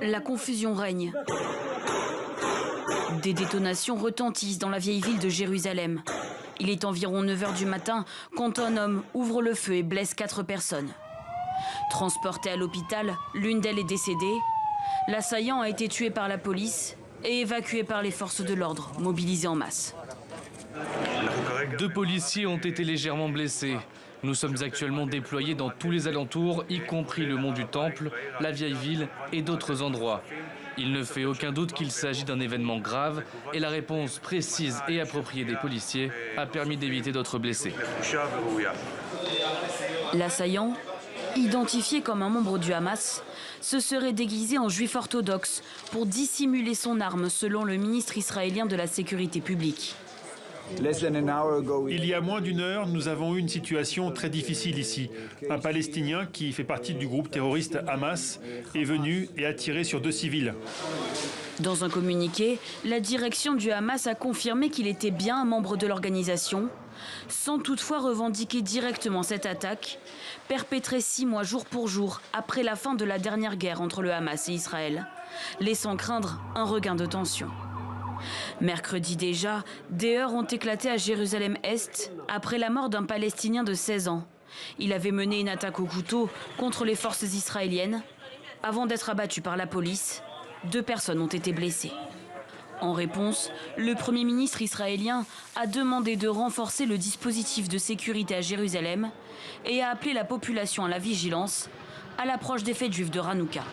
La confusion règne. Des détonations retentissent dans la vieille ville de Jérusalem. Il est environ 9 h du matin quand un homme ouvre le feu et blesse 4 personnes. Transporté à l'hôpital, l'une d'elles est décédée. L'assaillant a été tué par la police et évacué par les forces de l'ordre, mobilisées en masse. 2 policiers ont été légèrement blessés. Nous sommes actuellement déployés dans tous les alentours, y compris le mont du Temple, la vieille ville et d'autres endroits. Il ne fait aucun doute qu'il s'agit d'un événement grave et la réponse précise et appropriée des policiers a permis d'éviter d'autres blessés. L'assaillant, identifié comme un membre du Hamas, se serait déguisé en juif orthodoxe pour dissimuler son arme, selon le ministre israélien de la Sécurité publique. Il y a moins d'une heure, nous avons eu une situation très difficile ici. Un Palestinien qui fait partie du groupe terroriste Hamas est venu et a tiré sur 2 civils. Dans un communiqué, la direction du Hamas a confirmé qu'il était bien un membre de l'organisation, sans toutefois revendiquer directement cette attaque, perpétrée 6 mois jour pour jour après la fin de la dernière guerre entre le Hamas et Israël, laissant craindre un regain de tension. Mercredi déjà, des heurts ont éclaté à Jérusalem-Est après la mort d'un Palestinien de 16 ans. Il avait mené une attaque au couteau contre les forces israéliennes. Avant d'être abattu par la police, 2 personnes ont été blessées. En réponse, le Premier ministre israélien a demandé de renforcer le dispositif de sécurité à Jérusalem et a appelé la population à la vigilance à l'approche des fêtes juives de Hanouka.